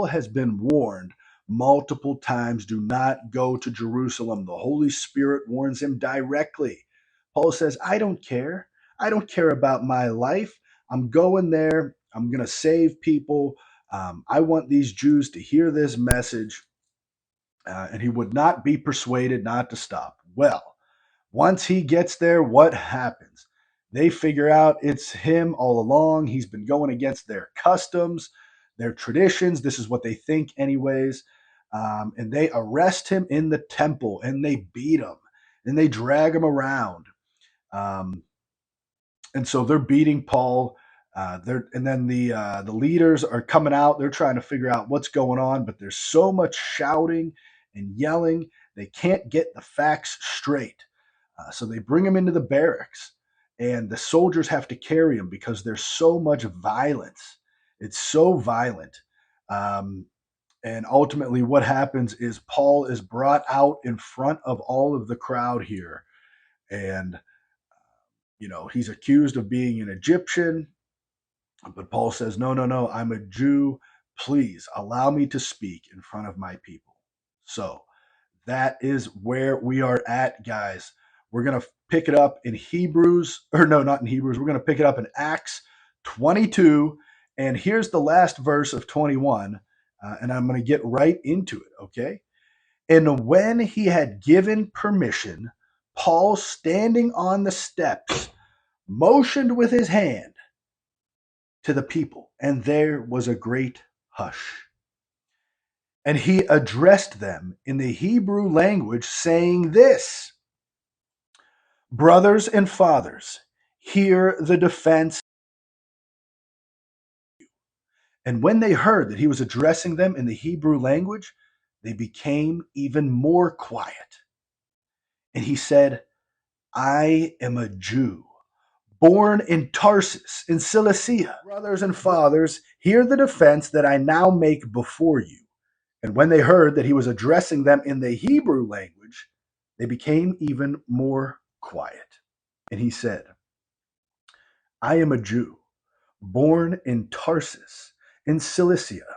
Paul has been warned multiple times, do not go to Jerusalem. The Holy Spirit warns him directly. Paul says, I don't care. I don't care about my life. I'm going there. I'm going to save people. I want these Jews to hear this message. And he would not be persuaded not to stop. Well, once he gets there, what happens? They figure out it's him all along. He's been going against their customs, their traditions. This is what they think, anyways. And they arrest him in the temple and they beat him and they drag him around. Um, and so they're beating Paul. And then the leaders are coming out. They're trying to figure out what's going on, but there's so much shouting and yelling, they can't get the facts straight. So they bring him into the barracks, and the soldiers have to carry him because there's so much violence. It's so violent. And ultimately, what happens is Paul is brought out in front of all of the crowd here. And, he's accused of being an Egyptian. But Paul says, no, no, no, I'm a Jew. Please allow me to speak in front of my people. So that is where we are at, guys. We're going to pick it up in Hebrews, or no, not in Hebrews. We're going to pick it up in Acts 22. And here's the last verse of 21. And I'm going to get right into it, okay? And when he had given permission, Paul, standing on the steps, motioned with his hand to the people, and there was a great hush. And he addressed them in the Hebrew language, saying this, brothers and fathers, hear the defense. And when they heard that he was addressing them in the Hebrew language, they became even more quiet. And he said, I am a Jew, born in Tarsus, in Cilicia. Brothers and fathers, hear the defense that I now make before you. And when they heard that he was addressing them in the Hebrew language, they became even more quiet. And he said, I am a Jew, born in Tarsus, in Cilicia,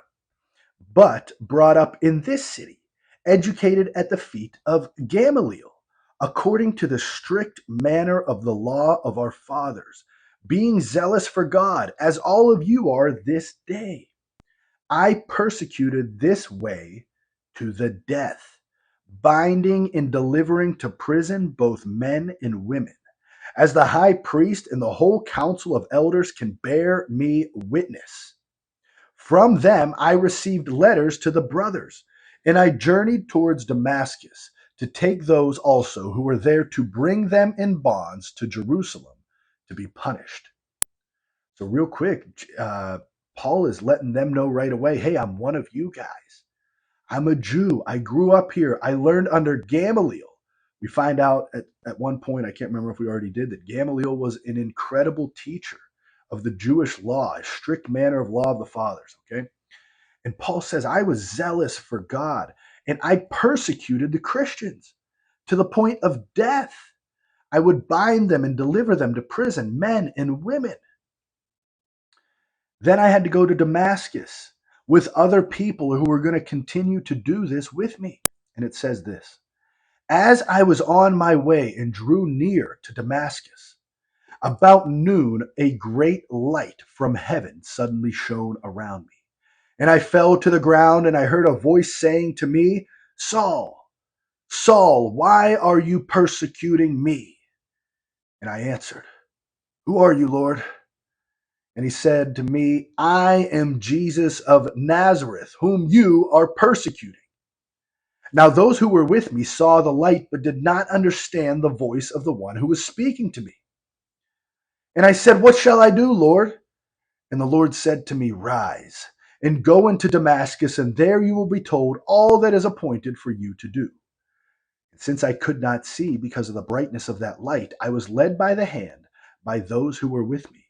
but brought up in this city, educated at the feet of Gamaliel, according to the strict manner of the law of our fathers, being zealous for God, as all of you are this day. I persecuted this way to the death, binding and delivering to prison both men and women, as the high priest and the whole council of elders can bear me witness. From them I received letters to the brothers, and I journeyed towards Damascus to take those also who were there to bring them in bonds to Jerusalem to be punished. So real quick, Paul is letting them know right away, hey, I'm one of you guys. I'm a Jew. I grew up here. I learned under Gamaliel. We find out at one point, I can't remember if we already did, that Gamaliel was an incredible teacher of the Jewish law, a strict manner of law of the fathers, okay? And Paul says, I was zealous for God, and I persecuted the Christians to the point of death. I would bind them and deliver them to prison, men and women. Then I had to go to Damascus with other people who were going to continue to do this with me. And it says this, as I was on my way and drew near to Damascus, about noon, a great light from heaven suddenly shone around me. And I fell to the ground, and I heard a voice saying to me, Saul, Saul, why are you persecuting me? And I answered, who are you, Lord? And he said to me, I am Jesus of Nazareth, whom you are persecuting. Now those who were with me saw the light, but did not understand the voice of the one who was speaking to me. And I said, what shall I do, Lord? And the Lord said to me, rise and go into Damascus, and there you will be told all that is appointed for you to do. And since I could not see because of the brightness of that light, I was led by the hand by those who were with me,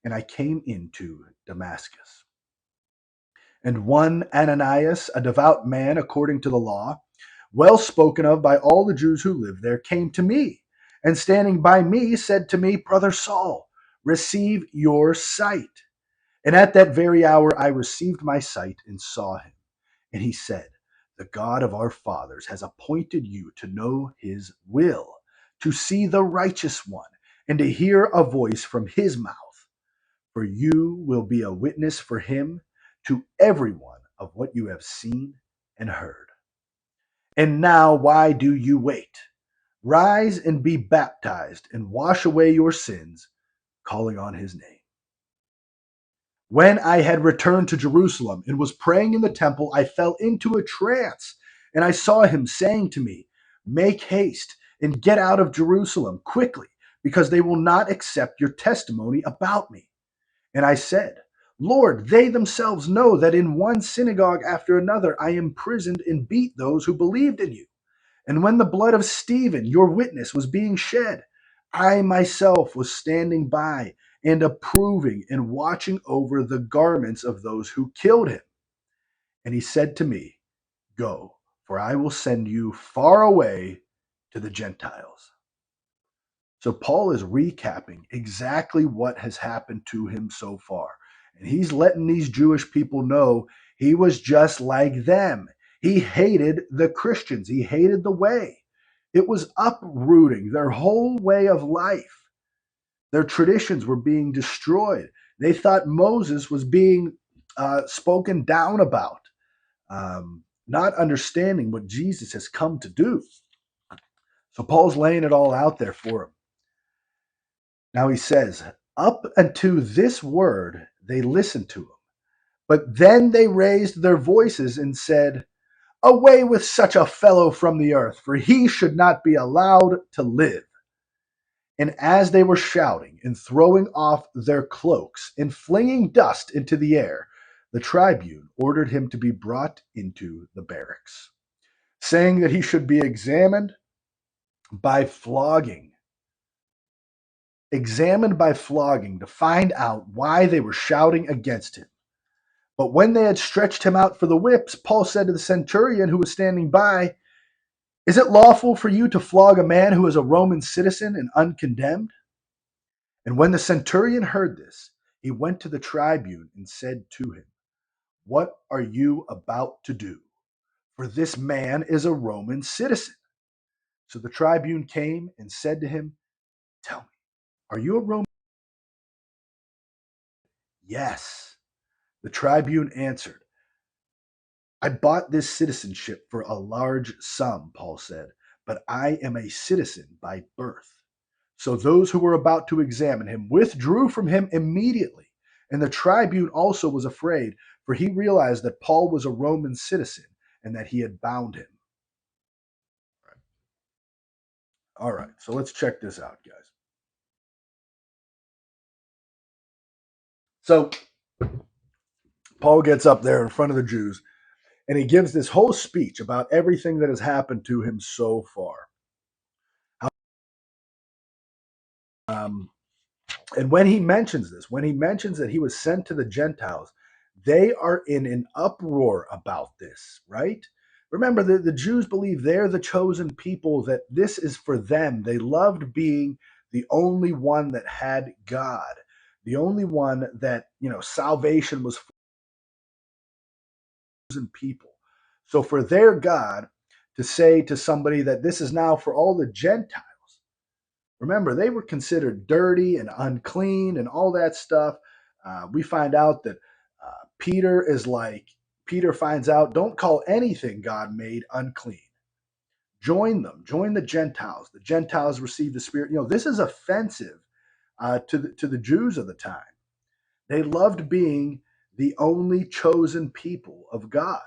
and I came into Damascus. And one Ananias, a devout man according to the law, well spoken of by all the Jews who lived there, came to me, and standing by me said to me, Brother Saul, receive your sight. And at that very hour I received my sight and saw him. And he said, "The God of our fathers has appointed you to know his will, to see the righteous one, and to hear a voice from his mouth. For you will be a witness for him to everyone of what you have seen and heard. And now, why do you wait? Rise and be baptized and wash away your sins, calling on his name." When I had returned to Jerusalem and was praying in the temple, I fell into a trance, and I saw him saying to me, "Make haste and get out of Jerusalem quickly, because they will not accept your testimony about me." And I said, "Lord, they themselves know that in one synagogue after another I imprisoned and beat those who believed in you. And when the blood of Stephen, your witness, was being shed, I myself was standing by and approving and watching over the garments of those who killed him." And he said to me, "Go, for I will send you far away to the Gentiles." So Paul is recapping exactly what has happened to him so far. And he's letting these Jewish people know he was just like them. He hated the Christians, he hated the way. It was uprooting their whole way of life. Their traditions were being destroyed. They thought Moses was being spoken down about, not understanding what Jesus has come to do. So Paul's laying it all out there for them. Now he says, "Up unto this word they listened to him, but then they raised their voices and said, 'Away with such a fellow from the earth, for he should not be allowed to live.' And as they were shouting and throwing off their cloaks and flinging dust into the air, the tribune ordered him to be brought into the barracks, saying that he should be by flogging examined by flogging to find out why they were shouting against him. But when they had stretched him out for the whips, Paul said to the centurion who was standing by, 'Is it lawful for you to flog a man who is a Roman citizen and uncondemned?' And when the centurion heard this, he went to the tribune and said to him, 'What are you about to do? For this man is a Roman citizen.' So the tribune came and said to him, 'Tell me, are you a Roman?' 'Yes.' The tribune answered, 'I bought this citizenship for a large sum,' Paul said, 'but I am a citizen by birth.' So those who were about to examine him withdrew from him immediately. And the tribune also was afraid, for he realized that Paul was a Roman citizen and that he had bound him. All right, so let's check this out, guys. So Paul gets up there in front of the Jews and he gives this whole speech about everything that has happened to him so far. Um, and when he mentions this, when he mentions that he was sent to the Gentiles, they are in an uproar about this, right? Remember, the Jews believe they're the chosen people, that this is for them. They loved being the only one that had God, the only one that, salvation was for chosen people. So for their God to say to somebody that this is now for all the Gentiles, remember, they were considered dirty and unclean and all that stuff. We find out that Peter finds out, don't call anything God made unclean. Join them, join the Gentiles. The Gentiles receive the Spirit. This is offensive to the Jews of the time. They loved being the only chosen people of God.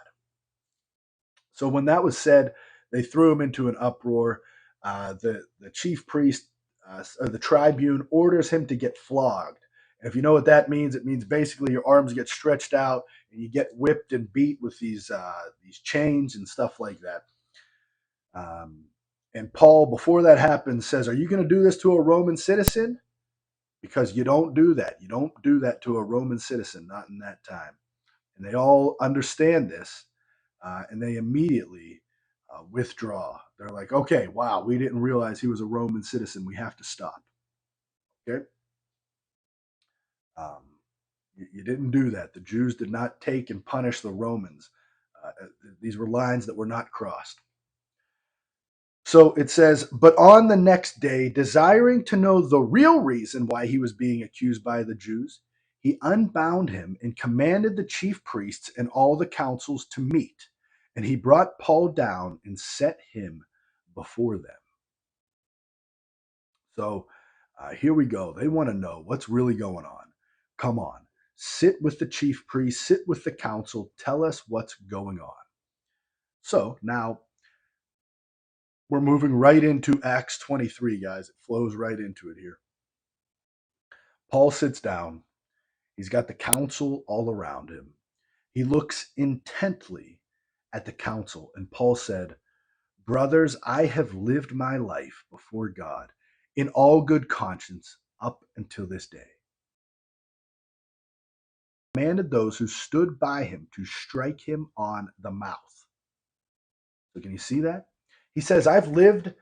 So when that was said, they threw him into an uproar. The chief priest, or the tribune, orders him to get flogged. And if you know what that means, it means basically your arms get stretched out and you get whipped and beat with these chains and stuff like that. Um, and Paul, before that happens, says, "Are you going to do this to a Roman citizen?" Because you don't do that. You don't do that to a Roman citizen, not in that time. And they all understand this, and they immediately withdraw. They're like, "Okay, wow, we didn't realize he was a Roman citizen. We have to stop." Okay, you didn't do that. The Jews did not take and punish the Romans These were lines that were not crossed. So it says, but on the next day, desiring to know the real reason why he was being accused by the Jews, he unbound him and commanded the chief priests and all the councils to meet. And he brought Paul down and set him before them. So here we go. They want to know what's really going on. Come on. Sit with the chief priest, sit with the council, tell us what's going on. So now we're moving right into Acts 23, guys. It flows right into it here. Paul sits down. He's got the council all around him. He looks intently at the council, and Paul said, brothers, I have lived my life before God in all good conscience up until this day. He commanded those who stood by him to strike him on the mouth. So can you see that? He says, I've lived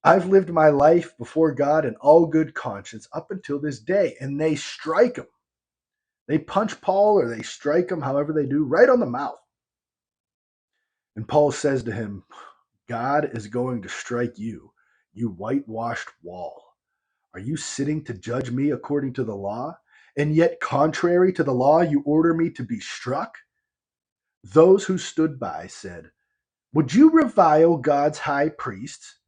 my life before God in all good conscience up until this day. And they strike him. They punch Paul or they strike him, however they do, right on the mouth. And Paul says to him, God is going to strike you, you whitewashed wall. Are you sitting to judge me according to the law? And yet, contrary to the law, you order me to be struck? Those who stood by said, would you revile God's high priests?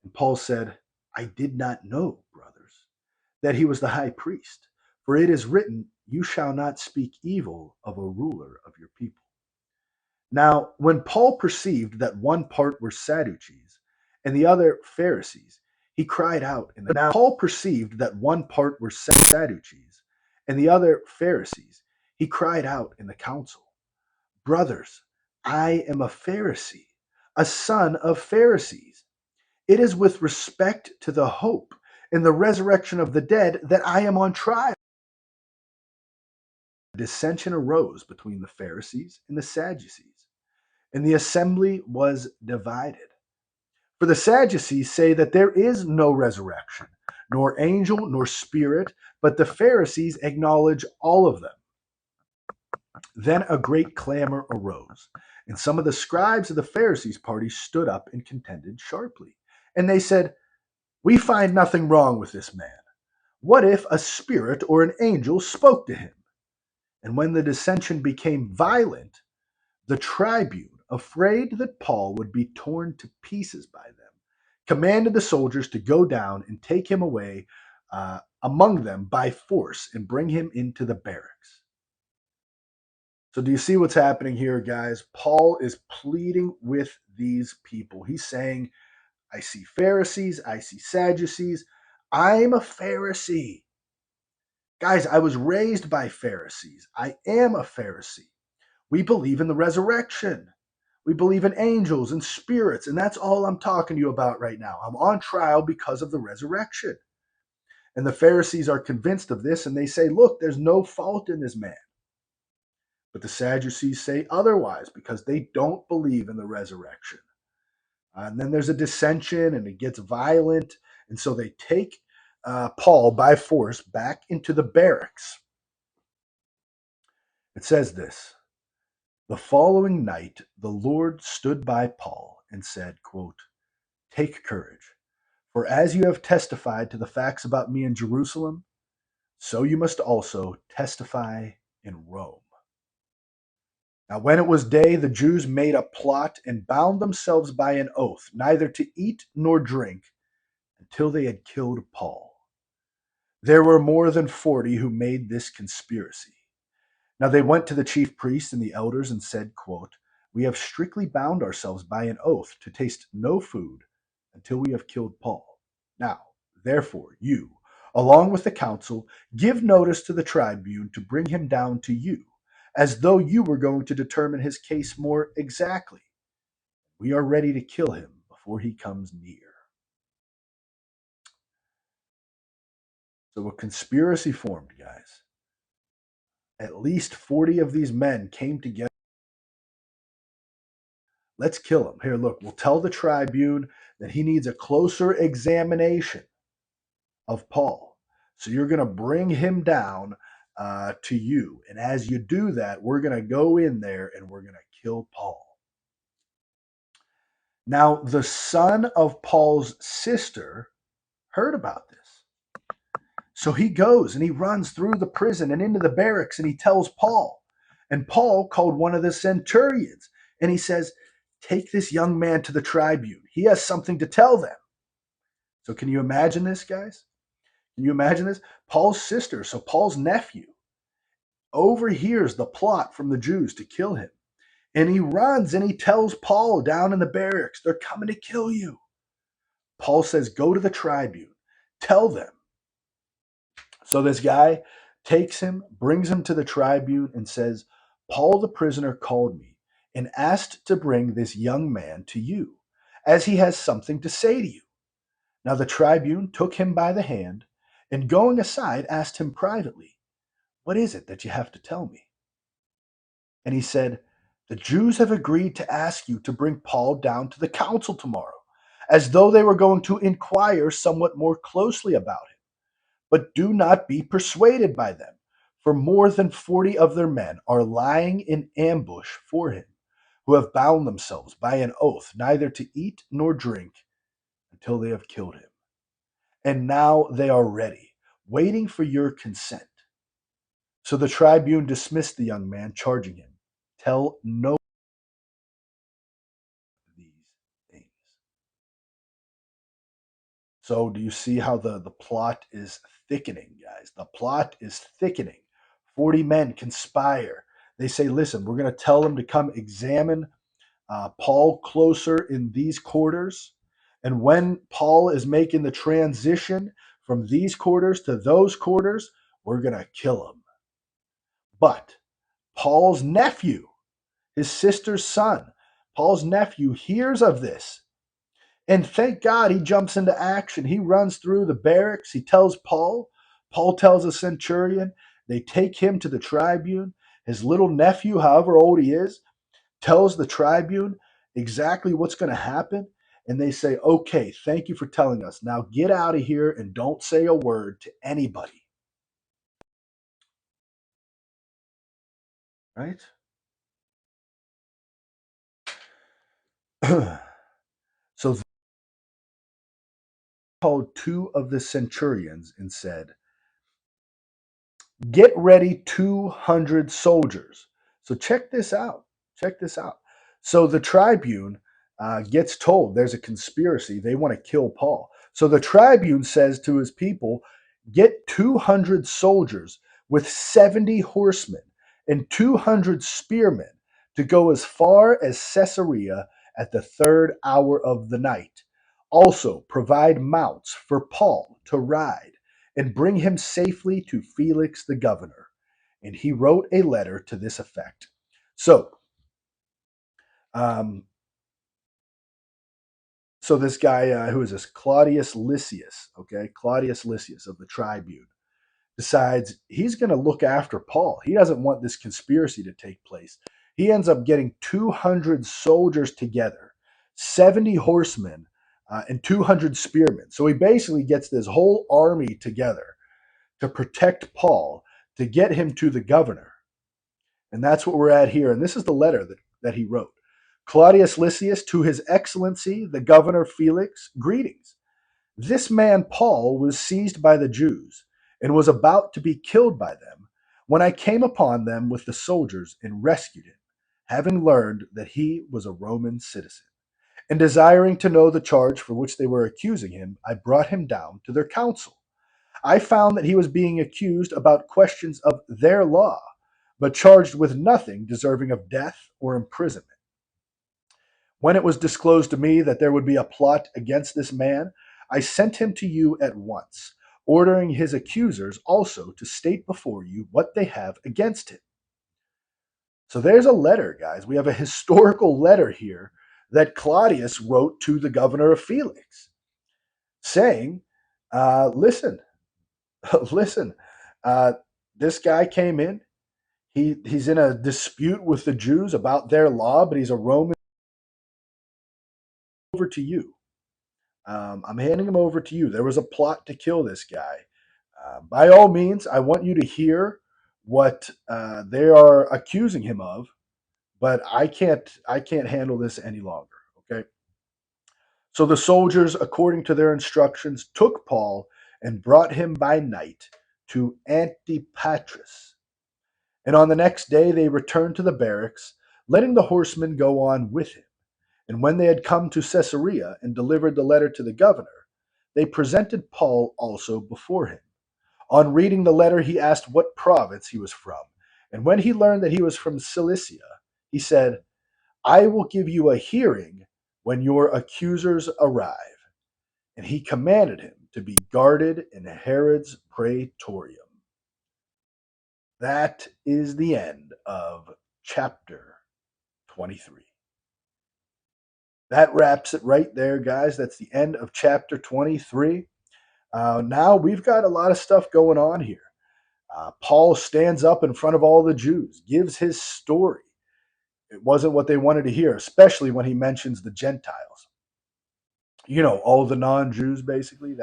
And Paul said, I did not know, brothers, that he was the high priest. For it is written, you shall not speak evil of a ruler of your people. Now, when Paul perceived that one part were Sadducees and the other Pharisees, he cried out in the now Paul perceived that one part were Sadducees and the other Pharisees, he cried out in the council, brothers, I am a Pharisee, a son of Pharisees. It is with respect to the hope in the resurrection of the dead that I am on trial. Dissension arose between the Pharisees and the Sadducees, and the assembly was divided. For the Sadducees say that there is no resurrection, nor angel, nor spirit, but the Pharisees acknowledge all of them. Then a great clamor arose, and some of the scribes of the Pharisees' party stood up and contended sharply. And they said, we find nothing wrong with this man. What if a spirit or an angel spoke to him? And when the dissension became violent, the tribune, afraid that Paul would be torn to pieces by them, commanded the soldiers to go down and take him away among them by force and bring him into the barracks. So do you see what's happening here, guys? Paul is pleading with these people. He's saying, I see Pharisees, I see Sadducees. I'm a Pharisee. Guys, I was raised by Pharisees. I am a Pharisee. We believe in the resurrection. We believe in angels and spirits, and that's all I'm talking to you about right now. I'm on trial because of the resurrection. And the Pharisees are convinced of this, and they say, look, there's no fault in this man. But the Sadducees say otherwise because they don't believe in the resurrection. And then there's a dissension, and it gets violent. And so they take Paul by force back into the barracks. It says this. The following night, the Lord stood by Paul and said, quote, take courage, for as you have testified to the facts about me in Jerusalem, so you must also testify in Rome. Now, when it was day, the Jews made a plot and bound themselves by an oath, neither to eat nor drink until they had killed Paul. There were more than 40 who made this conspiracy. Now they went to the chief priests and the elders and said, quote, we have strictly bound ourselves by an oath to taste no food until we have killed Paul. Now, therefore, you, along with the council, give notice to the tribune to bring him down to you, as though you were going to determine his case more exactly. We are ready to kill him before he comes near. So a conspiracy formed, guys. At least 40 of these men came together. Let's kill him. Here, look, we'll tell the tribune that he needs a closer examination of Paul. So you're going to bring him down to you. And as you do that, we're going to go in there and we're going to kill Paul. Now, the son of Paul's sister heard about this. So he goes and he runs through the prison and into the barracks and he tells Paul. And Paul called one of the centurions and he says, "Take this young man to the tribune. He has something to tell them." So can you imagine this, guys? Can you imagine this? Paul's sister, so Paul's nephew, overhears the plot from the Jews to kill him. And he runs and he tells Paul down in the barracks, "They're coming to kill you." Paul says, "Go to the tribune. Tell them." So this guy takes him, brings him to the tribune, and says, "Paul the prisoner called me and asked to bring this young man to you, as he has something to say to you." Now the tribune took him by the hand, and going aside, asked him privately, "What is it that you have to tell me?" And he said, "The Jews have agreed to ask you to bring Paul down to the council tomorrow, as though they were going to inquire somewhat more closely about him. But do not be persuaded by them, for more than 40 of their men are lying in ambush for him, who have bound themselves by an oath neither to eat nor drink until they have killed him. And now they are ready, waiting for your consent." So the tribune dismissed the young man, charging him, "Tell no one these things." So do you see how the plot is thickening, guys? The plot is thickening. 40 men conspire. They say, "Listen, we're going to tell them to come examine Paul closer in these quarters. And when Paul is making the transition from these quarters to those quarters, we're going to kill him." But Paul's nephew, his sister's son, Paul's nephew hears of this. And thank God he jumps into action. He runs through the barracks. He tells Paul. Paul tells the centurion. They take him to the tribune. His little nephew, however old he is, tells the tribune exactly what's going to happen. And they say, "Okay, thank you for telling us. Now get out of here and don't say a word to anybody." Right? So they called two of the centurions and said, "Get ready 200 soldiers." So check this out. Check this out. So the tribune gets told there's a conspiracy. They want to kill Paul. So the tribune says to his people, "Get 200 soldiers with 70 horsemen and 200 spearmen to go as far as Caesarea at the third hour of the night. Also, provide mounts for Paul to ride and bring him safely to Felix the governor." And he wrote a letter to this effect. So, um, so this guy, who is this? Claudius Lysias, okay? Claudius Lysias of the Tribune, decides he's going to look after Paul. He doesn't want this conspiracy to take place. He ends up getting 200 soldiers together, 70 horsemen, and 200 spearmen. So he basically gets this whole army together to protect Paul, to get him to the governor. And that's what we're at here. And this is the letter that he wrote. "Claudius Lysias, to his excellency, the governor Felix, greetings. This man Paul was seized by the Jews and was about to be killed by them when I came upon them with the soldiers and rescued him, having learned that he was a Roman citizen. And desiring to know the charge for which they were accusing him, I brought him down to their council. I found that he was being accused about questions of their law, but charged with nothing deserving of death or imprisonment. When it was disclosed to me that there would be a plot against this man, I sent him to you at once, ordering his accusers also to state before you what they have against him." So there's a letter, guys. We have a historical letter here that Claudius wrote to the governor of Felix, saying, "Listen, listen, uh, this guy came in. He's in a dispute with the Jews about their law, but he's a Roman. Over to you. I'm handing him over to you. There was a plot to kill this guy. By all means, I want you to hear what they are accusing him of, but I can't handle this any longer. Okay. So the soldiers, according to their instructions, took Paul and brought him by night to Antipatris. And on the next day they returned to the barracks, letting the horsemen go on with him. And when they had come to Caesarea and delivered the letter to the governor, they presented Paul also before him. On reading the letter, he asked what province he was from. And when he learned that he was from Cilicia, he said, I will give you a hearing when your accusers arrive. And he commanded him to be guarded in Herod's praetorium. That is the end of chapter 23. That wraps it right there, guys. That's the end of chapter 23. Now we've got a lot of stuff going on here. Paul stands up in front of all the Jews, gives his story. It wasn't what they wanted to hear, especially when he mentions the Gentiles. All the non-Jews, basically.